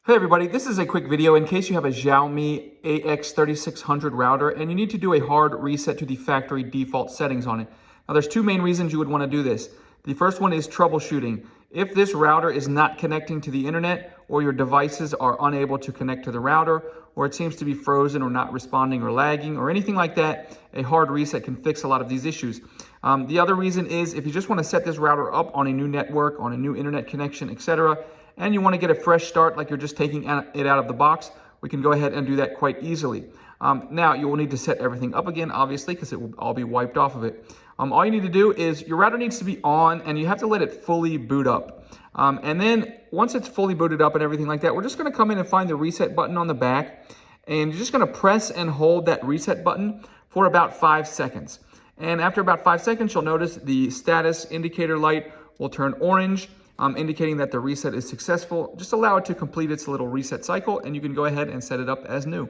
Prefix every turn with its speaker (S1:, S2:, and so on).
S1: Hey everybody, this is a quick video in case you have a Xiaomi AX3600 router and you need to do a hard reset to the factory default settings on it. Now there's two main reasons you would want to do this. The first one is troubleshooting. If this router is not connecting to the internet or your devices are unable to connect to the router or it seems to be frozen or not responding or lagging or anything like that, a hard reset can fix a lot of these issues. The other reason is if you just want to set this router up on a new network, on a new internet connection, etc., and you want to get a fresh start like you're just taking it out of the box, we can go ahead and do that quite easily. Now, you will need to set everything up again, obviously, because it will all be wiped off of it. All you need to do is your router needs to be on, and you have to let it fully boot up. And then once it's fully booted up and everything like that, we're just going to come in and find the reset button on the back, and you're just going to press and hold that reset button for about 5 seconds. And after about 5 seconds, you'll notice the status indicator light will turn orange, indicating that the reset is successful. Just allow it to complete its little reset cycle and you can go ahead and set it up as new.